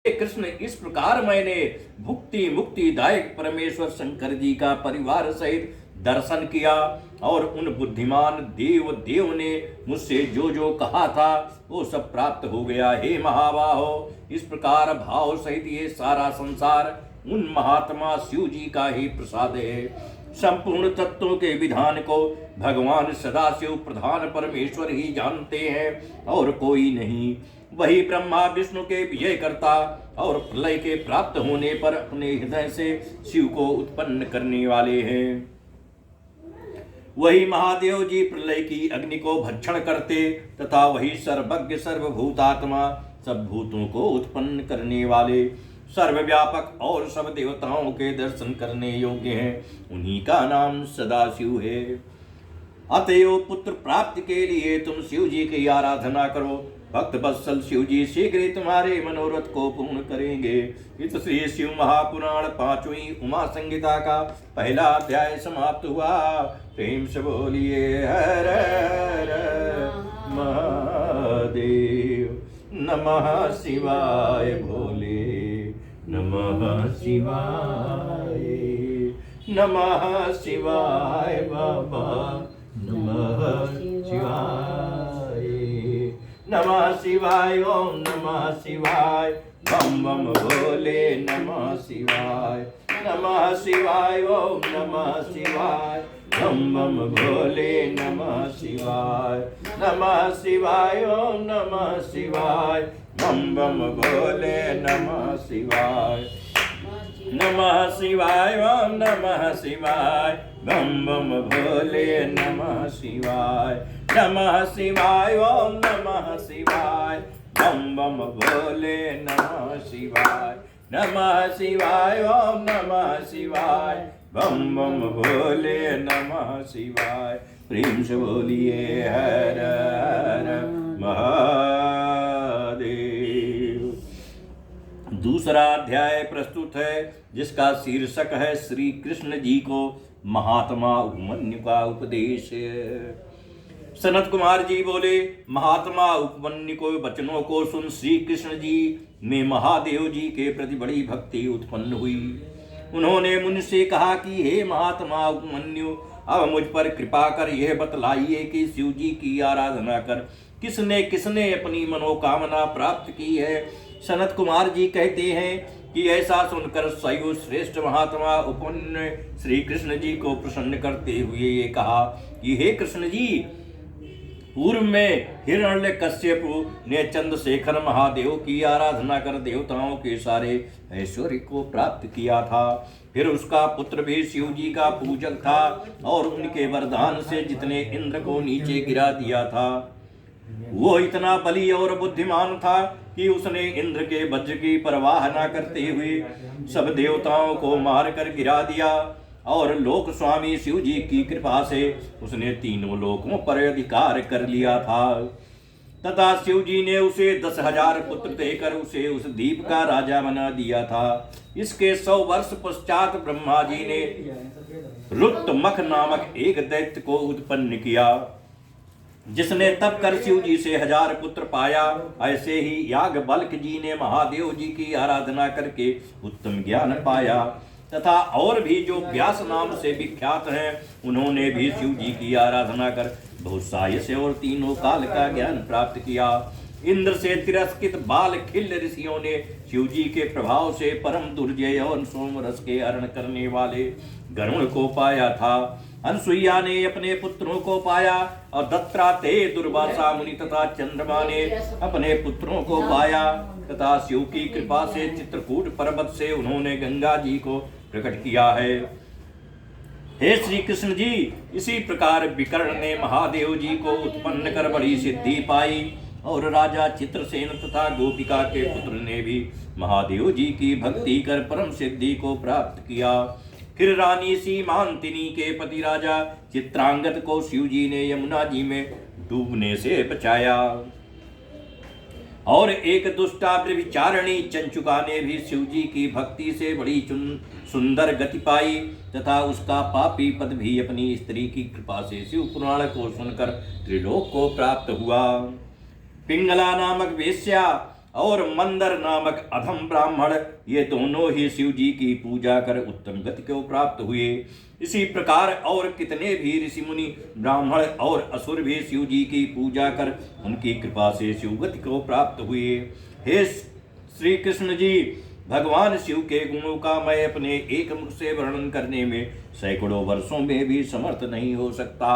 कृष्ण, इस प्रकार मैंने भुक्ति मुक्ति दायक परमेश्वर शंकर जी का परिवार सहित दर्शन किया और उन बुद्धिमान देव ने मुझसे जो जो कहा था वो सब प्राप्त हो गया। हे महाबाहो, इस प्रकार भाव सहित ये सारा संसार उन महात्मा शिव जी का ही प्रसाद है। संपूर्ण तत्वों के विधान को भगवान सदाशिव प्रधान परमेश्वर ही जानते हैं और कोई नहीं। वही ब्रह्मा विष्णु के विजय करता और प्रलय के प्राप्त होने पर अपने हृदय से शिव को उत्पन्न करने वाले हैं। वही महादेव जी प्रलय की अग्नि को भक्षण करते तथा वही सर्वज्ञ सर्वभूतात्मा सब भूतों को उत्पन्न करने वाले, सर्वव्यापक और सब देवताओं के दर्शन करने योग्य हैं। उन्हीं का नाम सदाशिव है। अतएव पुत्र प्राप्ति के लिए तुम शिव जी की आराधना करो। भक्त वत्सल शिव जी शीघ्र ही तुम्हारे मनोरथ को पूर्ण करेंगे। इत श्री शिव महापुराण 5वीं उमा संहिता का पहला अध्याय समाप्त हुआ। प्रेम से बोलिए हर हर महादेव। नमः शिवाय भोले, नमः शिवाय, नमः शिवाय बाबा, नमः शिवाय, नमः शिवाय, ओम नमः शिवाय, बम बम भोले नमः शिवाय, नमः शिवाय, ओम नमः शिवाय, बम बम भोले नमः शिवाय, नमः शिवाय, ओम नमः शिवाय, बम बम भोले नमः शिवाय, नमः शिवाय, ओम नमः शिवाय, बम बम भोले नमः शिवाय, नमः शिवाय, ओम नमः शिवाय, बम बम भोले नमः शिवाय, नमः शिवाय, ओम नमः शिवाय, बम बम भोले नमः शिवाय। प्रेम से बोलिए हर हर महादेव। दूसरा अध्याय प्रस्तुत है जिसका शीर्षक है श्री कृष्ण जी को महात्मा उपमन्यु का उपदेश। सनत कुमार जी बोले, महात्मा उपमन्यु को वचनों को सुन श्री कृष्ण जी में महादेव जी के प्रति बड़ी भक्ति उत्पन्न हुई। उन्होंने मुझसे कहा कि हे महात्मा उपमन्यु, अब मुझ पर कृपा कर यह बतलाइए कि शिव जी की आराधना कर किसने किसने अपनी मनोकामना प्राप्त की है। सनत कुमार जी कहते हैं कि ऐसा सुनकर सयु श्रेष्ठ महात्मा उपमन्यु श्री कृष्ण जी को प्रसन्न करते हुए ये कहा कि हे कृष्ण जी, पूर्व में हिरण्यकश्यपु ने चंद्रशेखर महादेव की आराधना कर देवताओं के सारे ऐश्वर्य को प्राप्त किया था। फिर उसका पुत्र भी शिव जी का पूजक था और उनके वरदान से जितने इंद्र को नीचे गिरा दिया था। वो इतना बली और बुद्धिमान था कि उसने इंद्र के वज्र की परवाह न करते हुए सब देवताओं को मार कर गिरा दिया और लोक स्वामी शिव जी की कृपा से उसने तीनों लोकों पर अधिकार कर लिया था। तथा शिव जी ने उसे 10,000 पुत्र देकर उसे उस द्वीप का राजा बना दिया था। इसके 100 वर्ष पश्चात ब्रह्मा जी ने रुद्रमख नामक एक दैत्य को उत्पन्न किया, जिसने तप कर शिव जी से 1000 पुत्र पाया। ऐसे ही याज्ञवल्क्य जी ने महादेव जी की आराधना करके उत्तम ज्ञान पाया तथा और भी जो व्यास नाम से विख्यात हैं, उन्होंने भी शिव जी की आराधना कर बहुत साहस्य और तीनों काल का ज्ञान प्राप्त किया। इंद्र से तिरस्कृत बाल खिल्य ऋषियों ने शिव जी के प्रभाव से परम दुर्जय और सोम रस के हरण करने वाले गरुण को पाया था। अनसुईया ने अपने पुत्रों को पाया और दत्तात्रेय, दुर्वासा मुनि तथा चंद्रमा ने अपने पुत्रों को पाया तथा शिव की कृपा से चित्रकूट पर्वत से उन्होंने गंगा जी को प्रकट किया है। हे श्री कृष्ण जी, इसी प्रकार विकर्ण ने महादेव जी को उत्पन्न कर बड़ी सिद्धि पाई और राजा चित्रसेन तथा गोपिका के पुत्र ने भी महादेव जी की भक्ति कर परम सिद्धि को प्राप्त किया। फिर रानी सीमांतिनी के पति राजा चित्रांगद को शिव जी ने यमुना जी में डूबने से बचाया और एक दुष्टा व्यभिचारिणी चंचुका ने भी शिव जी की भक्ति से बड़ी सुंदर गति पाई तथा उसका पापी पद भी अपनी स्त्री की कृपा से शिव पुराण को सुनकर त्रिलोक को प्राप्त हुआ। पिंगला नामक वेश्या और मंदर नामक अधम ब्राह्मण, ये दोनों ही शिव जी की पूजा कर उत्तम गति को प्राप्त हुए। इसी प्रकार और कितने भी ऋषि मुनि, ब्राह्मण और असुर भी शिव जी की पूजा कर उनकी कृपा से शिव गति को प्राप्त हुए। हे श्री कृष्ण जी, भगवान शिव के गुणों का मैं अपने एक मुख से वर्णन करने में सैकड़ों वर्षों में भी समर्थ नहीं हो सकता।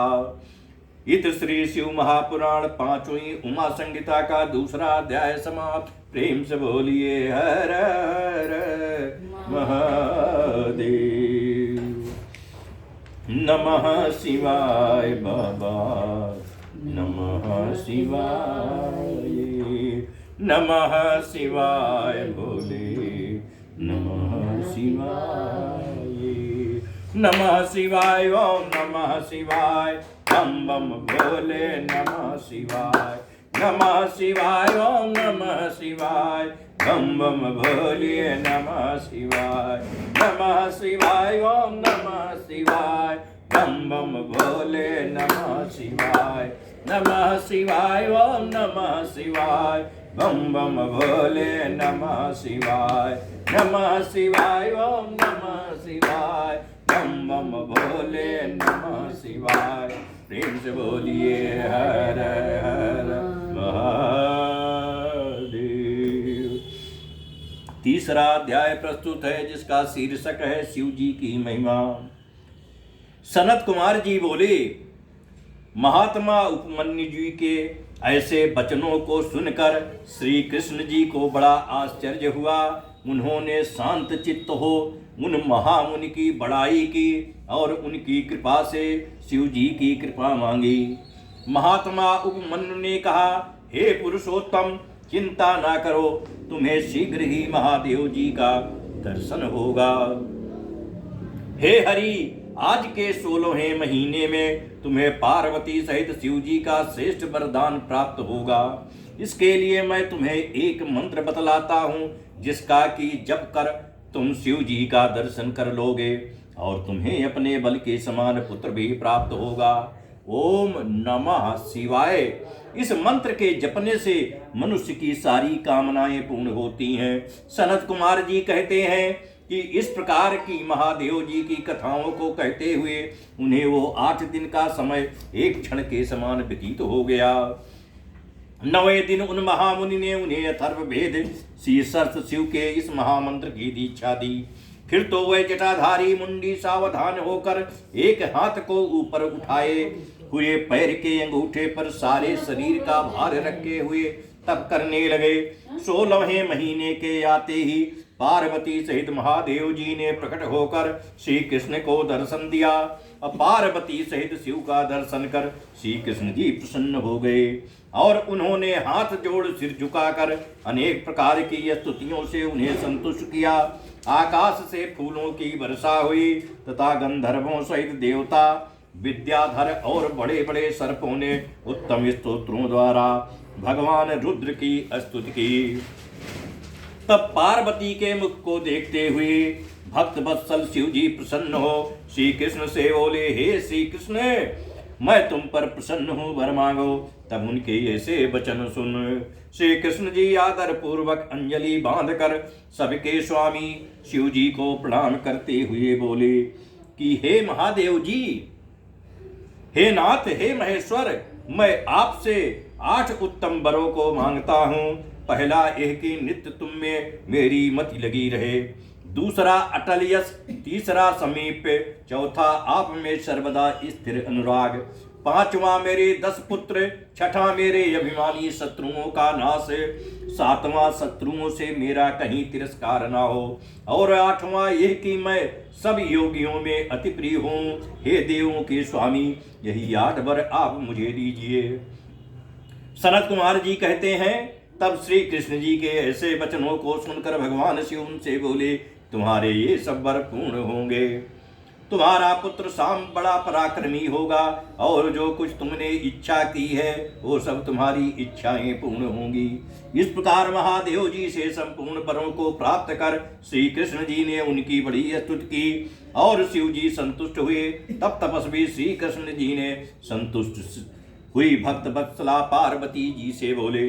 इत श्री शिव महापुराण पांचवी उमा संहिता का दूसरा अध्याय समाप्त। प्रेम से बोलिए हर हर महादेव। नमः शिवाय बाबा, नमः शिवाय, नमः शिवाय भोले, नमः शिवाय, नमः शिवाय, ओम नमः शिवाय, बम बम भोले, नमः शिवाय, नमः शिवाय, ओम नमः शिवाय, बम बम भोले, नमः शिवाय, नमः शिवाय, ओम नमः शिवाय, बम बम भोले, नमः शिवाय, नमः शिवाय, ओम नमः शिवाय, बम बम भोले, नमः शिवाय, नमः शिवाय, ओम नमः शिवाय, बम बम भोले, नमः शिवाय। प्रेम से बोलिए हर हर महादेव। तीसरा अध्याय प्रस्तुत है, जिसका शीर्षक है शिव जी की महिमा। सनत कुमार जी बोले, महात्मा उपमन्यु जी के ऐसे वचनों को सुनकर श्री कृष्ण जी को बड़ा आश्चर्य हुआ। उन्होंने शांत चित्त हो उन महामुनि की बड़ाई की और उनकी कृपा से शिव जी की कृपा मांगी। महात्मा उपमन्यु ने कहा, हे पुरुषोत्तम, चिंता ना करो, तुम्हें शीघ्र ही महादेव जी का दर्शन होगा। हे हरि, आज के 16वें महीने में तुम्हें पार्वती सहित शिव जी का श्रेष्ठ वरदान प्राप्त होगा। इसके लिए मैं तुम्हें एक मंत्र बतलाता हूँ, जिसका कि जप कर तुम शिव जी का दर्शन कर लोगे और तुम्हें अपने बल के समान पुत्र भी प्राप्त होगा। ओम नमः शिवाय। इस मंत्र के जपने से मनुष्य की सारी कामनाएं पूर्ण होती हैं। सनत कुमार जी कहते हैं कि इस प्रकार की महादेव जी की कथाओं को कहते हुए उन्हें वो 8 दिन का समय एक क्षण के समान व्यतीत हो गया। 9वें दिन उन महामुनि ने उन्हें अथर्ववेद शीर्षस्थ शिव के इस महामंत्र की दीक्षा दी। फिर तो वह जटाधारी मुंडी सावधान होकर एक हाथ को ऊपर उठाए हुए पैर के अंगूठे पर सारे शरीर का भार रखे हुए तप करने लगे। 16वें महीने के आते ही पार्वती सहित महादेव जी ने प्रकट होकर श्री कृष्ण को दर्शन दिया। पार्वती सहित शिव का दर्शन कर श्री कृष्ण जी प्रसन्न हो गए और उन्होंने हाथ जोड़ सिर झुकाकर अनेक प्रकार की स्तुतियों से उन्हें संतुष्ट किया। आकाश से फूलों की वर्षा हुई तथा गंधर्वों सहित देवता, विद्याधर और बड़े बड़े सर्पों ने उत्तम स्तोत्रों द्वारा भगवान रुद्र की स्तुति की। तब पार्वती के मुख को देखते हुए भक्त वत्सल शिव जी प्रसन्न हो श्री कृष्ण से बोले, हे श्री कृष्ण, मैं तुम पर प्रसन्न हूँ, वर मांगो। तब उनके ऐसे वचन सुन श्री कृष्ण जी आदर पूर्वक अंजलि बांधकर सबके स्वामी शिव जी को प्रणाम करते हुए बोले कि हे महादेव जी, हे नाथ, हे महेश्वर, मैं आपसे 8 उत्तम वरों को मांगता हूँ। पहला यह कि नित्य तुम में मेरी मति लगी रहे, दूसरा अटल यश, तीसरा समीप, चौथा आप में सर्वदा स्थिर अनुराग, पांचवा मेरे 10 पुत्र, छठा मेरे अभिमानी शत्रुओं का नाश, सातवां शत्रुओं से मेरा कहीं तिरस्कार ना हो, और आठवां यह कि मैं सब योगियों में अति प्रिय हूँ। हे देवों के स्वामी, यही 8 वर आप मुझे दीजिए। सनत कुमार जी कहते हैं, तब श्री कृष्ण जी के ऐसे वचनों को सुनकर भगवान शिव उनसे बोले, तुम्हारे ये सब वर पूर्ण होंगे। तुम्हारा पुत्र शाम बड़ा पराक्रमी होगा और जो कुछ तुमने इच्छा की है वो सब तुम्हारी इच्छाएं पूर्ण होंगी। इस प्रकार महादेव जी से संपूर्ण वरों को प्राप्त कर श्री कृष्ण जी ने उनकी बड़ी स्तुति की और शिव जी संतुष्ट हुए। तब तपस्वी श्री कृष्ण जी ने संतुष्ट हुई भक्त वत्सला पार्वती जी से बोले,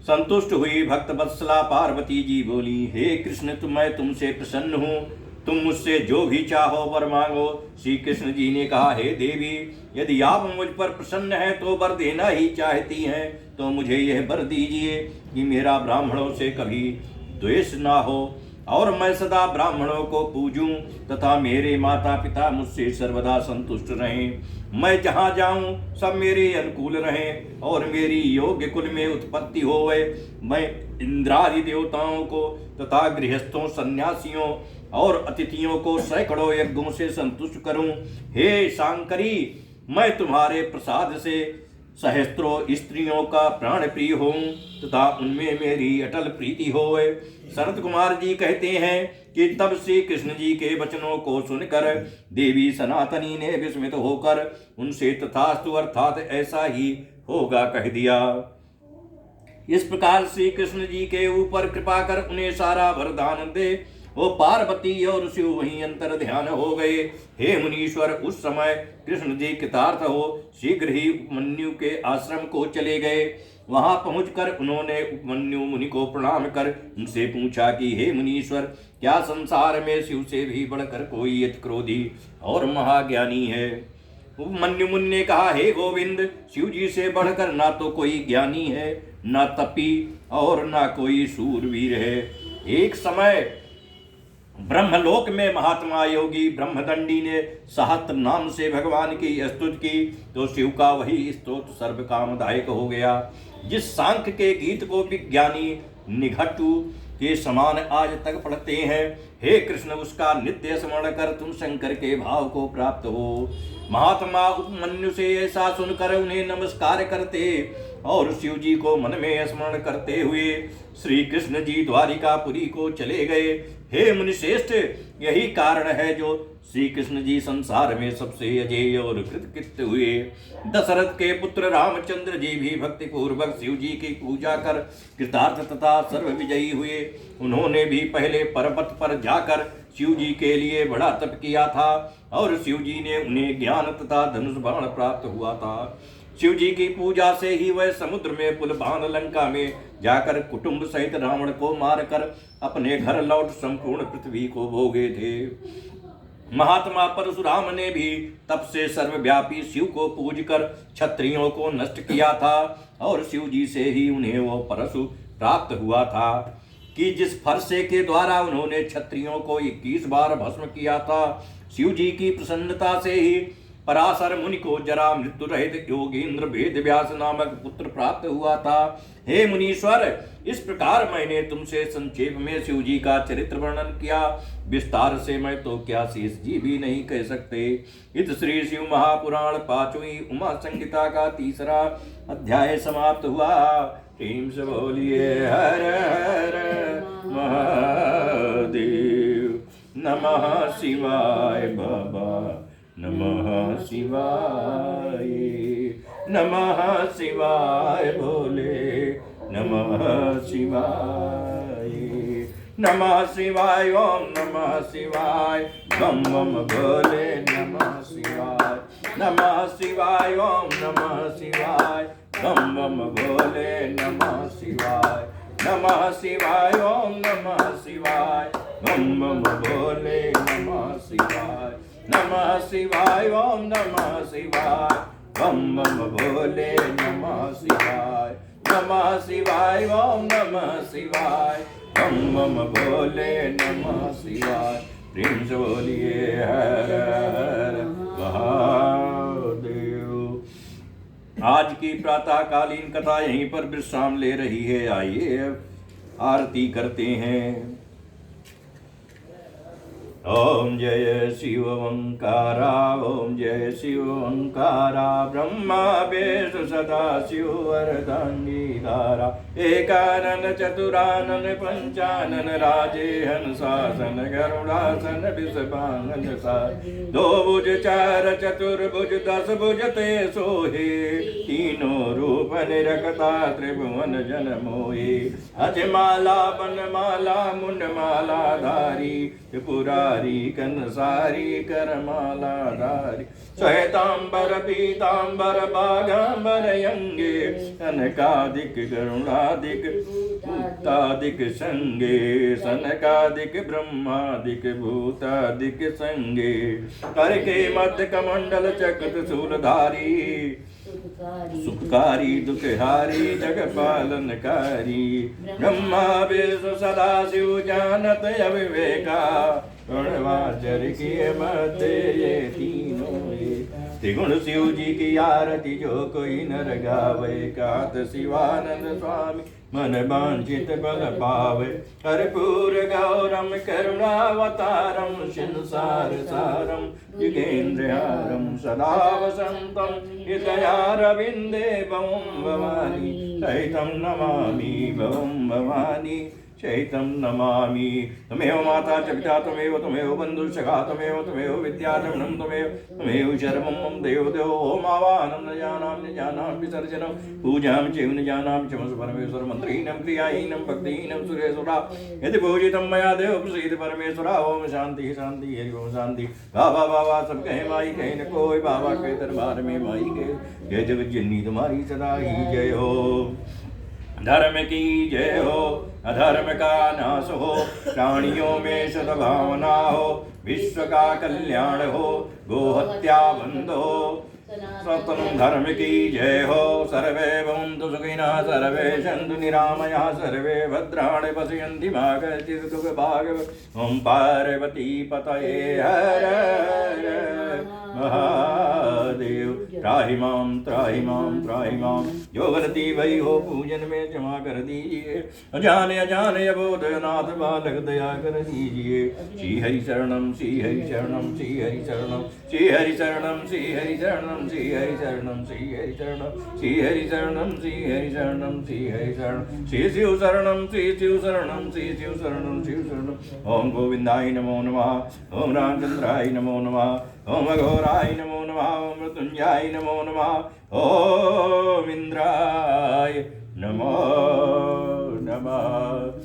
संतुष्ट हुई भक्त वत्सला पार्वती जी बोली, हे कृष्ण मैं तुमसे प्रसन्न हूँ, तुम मुझसे जो भी चाहो वर मांगो। श्री कृष्ण जी ने कहा, हे देवी, यदि आप मुझ पर प्रसन्न हैं तो वर देना ही चाहती हैं तो मुझे यह वर दीजिए कि मेरा ब्राह्मणों से कभी द्वेष ना हो और मैं सदा ब्राह्मणों को पूजूं तथा मेरे माता पिता मुझसे सर्वदा संतुष्ट रहें। मैं जहाँ जाऊं सब मेरे अनुकूल रहें और मेरी योग्य कुल में उत्पत्ति होवे। मैं इंद्रादि देवताओं को तथा गृहस्थों, सन्यासियों और अतिथियों को सैकड़ों यज्ञों से संतुष्ट करूं। हे शांकरी, मैं तुम्हारे प्रसाद से सहस्त्रों स्त्रियों का प्राण प्रिय हूँ तथा उनमें मेरी अटल प्रीति होवे। सनत कुमार जी कहते हैं कि तब श्री कृष्ण जी के वचनों को सुनकर देवी सनातनी ने विस्मित होकर उनसे तथास्तु अर्थात ऐसा ही होगा कह दिया। इस प्रकार श्री कृष्ण जी के ऊपर कृपा कर उन्हें सारा वरदान दे वो पार्वती और शिव वहीं अंतर ध्यान हो गए। हे मुनीश्वर, उस समय कृष्ण जी कृतार्थ हो शीघ्र ही उपमन्यु के आश्रम को चले गए। वहां पहुंचकर उन्होंने उपमन्यु मुनि को प्रणाम कर उनसे पूछा कि हे मुनीश्वर, क्या संसार में शिव से भी बढ़कर कोई यति क्रोधी और महाज्ञानी है? उपमन्यु मुनि ने कहा, हे गोविंद, शिव जी से बढ़कर ना तो कोई ज्ञानी है, ना तपी और ना कोई सूरवीर है। एक समय ब्रह्मलोक में महात्मा योगी ब्रह्मदंडी ने सहस्त्र नाम से भगवान की स्तुति की तो शिव का वही स्तोत्र सर्व कामदायक हो गया। जिस सांख्य के गीत को विज्ञानी निघटू के समान आज तक पढ़ते हैं, हे कृष्ण, उसका नित्य स्मरण कर तुम शंकर के भाव को प्राप्त हो। महात्मा उपमन्यु से ऐसा सुनकर उन्हें नमस्कार करते और शिव जी को मन में स्मरण करते हुए श्री कृष्ण जी द्वारिकापुरी को चले गए। हे मुनिश्रेष्ठ, यही कारण है जो श्री कृष्ण जी संसार में सबसे अजेय और कृतकृत्य हुए। दशरथ के पुत्र रामचंद्र जी भी भक्ति पूर्वक शिव जी की पूजा कर कृतार्थ तथा सर्व विजयी हुए। उन्होंने भी पहले पर्वत पर जाकर शिव जी के लिए बड़ा तप किया था और शिव जी ने उन्हें ज्ञान तथा धनुष बाण प्राप्त हुआ था। शिव जी की पूजा से ही वह समुद्र में पुल बांध लंका में जाकर कुटुंब सहित रावण को मारकर अपने घर लौट संपूर्ण पृथ्वी को भोगे थे। महात्मा परशुराम ने भी तप से सर्वव्यापी शिव को पूजकर क्षत्रियों को नष्ट किया था और शिव जी से ही उन्हें वो परशु प्राप्त हुआ था कि जिस फरसे के द्वारा उन्होंने क्षत्रियों को 21 बार भस्म किया था। शिव जी की प्रसन्नता से ही पराशर मुनि को जरा मृत्यु रहित योगींद्र वेद व्यास नामक पुत्र प्राप्त हुआ था। हे मुनीश्वर, इस प्रकार मैंने तुमसे संक्षेप में शिव जी का चरित्र वर्णन किया। विस्तार से मैं तो क्या शेष जी भी नहीं कह सकते। इत श्री शिव महापुराण 5वीं उमा संहिता का 3रा अध्याय समाप्त हुआ। टीम से बोलिए हर हर महादेव। नमः शिवाय बाबा, नमः शिवाय, नमः शिवाय भोले, नमः शिवाय, नमः शिवाय, ओम नमः शिवाय, बम बम भोले, नमः शिवाय, नमः शिवाय, ओम नमः शिवाय, बम बम भोले, नमः शिवाय, नमः शिवाय, ओम नमः शिवाय, बम बम भोले, नमः शिवाय, नमः शिवाय, ओम नमः शिवाय, बम बम भोले, नमः शिवाय, नमः शिवाय, ओम नमः शिवाय, बम बम भोले, नमः शिवाय। प्रेम से बोलिए हर हर महादेव। आज की प्रातःकालीन कथा यहीं पर विश्राम ले रही है। आइए आरती करते हैं। ओम जय शिव ओंकारा, ओम जय शिव ओंकारा, ब्रह्मा विष्णु सदा शिव वरदांगीकारा, एकानन चतुरानन पंचानन राजे हंसासन गरुड़ासन विषभांगन सा, दो भुज चार चतुर्भुज 10 भुज ते सोहे, तीनों रूप निरखता त्रिभुवन जन मोहे, अजमाला बनमाला मुंडमाला धारी त्रिपुरा धारी कनसारी करमाला धारी श्वेतांबर पीतांबर बागांबर यंगे सनकादिक गरुणादिक भूतादिक संगे सनकादिक ब्रह्मादिक भूतादिक संगे करके मध्य कमंडल चक्र शूलधारी सुखकारी दुखहारी जगपालनकारी ब्रह्मा विष्णु सदा शिव जानत अविवेका गुणवाचर किए मध्य ये तीनों त्रिगुण शिव जी की आरती जो कोई नर गावे कात शिवानंद स्वामी मन वांछित बल पावे कर्पूर गौरम करुणावतारम संसार सारम युगेन्द्रहारम सदा वसंतम हृदयारविंदे भवं भवानी सहितं नमामि भवं भवानी चैतं नमामि तमेव माता च पिता तमेव बन्धुसखा तमेव विद्याधरणं तमेव शर्वं मम देवदेव ओम आवाहनं न जानामि विसर्जनं पूजां चैव न जानामि चमस परमेश्वर मन्त्रीणं क्रियाहीनं भक्तिहीनं सुरेश्वरा यदि पूजितं मया देव प्रसीद परमेश्वरा ओम शांति शांति हरि ओम शांति बाबा बाबा सब कहे माई कहे न कोई बाबा के दरबार में माई के जगत जननी तुम्हारी सदा ही जय हो धर्म की जय हो अधर्म का नाश हो प्राणियों में सद्भावना हो विश्व का कल्याण हो गोहत्या बंद हो सनातन धर्म की जय हो सर्वे भवन्तु सुखिनः सर्वे सन्तु निरामयाः सर्वे भद्राणि पश्यन्ति मा कश्चित् दुःखभाग् ओम पार्वती पतये हर हर महादेव त्राहि मां जो गलती भई हो पूजन में क्षमा कर दीजिए अजाने अबोध नाथ बालक दया कर दीजिए श्री हरि शरणम श्री हरि शरणम श्री हरि शरणम श्री हरि शरणम श्री हरि शरणम श्री हरि शरणम श्री हरि शरणम श्री हरि शरणम श्री हरि शरणम श्री हरि शरणम श्री शिव शरणम श्री शिव शरणम श्री शिव शरणम शिव शरणम ओम गोविंदाय नमो नमः ओम रामचंद्राय नमो नमः ओम अघोराय नमो नमः ओम मृत्युंजयाय नमो नमः ओम इंद्राय नमो नमः।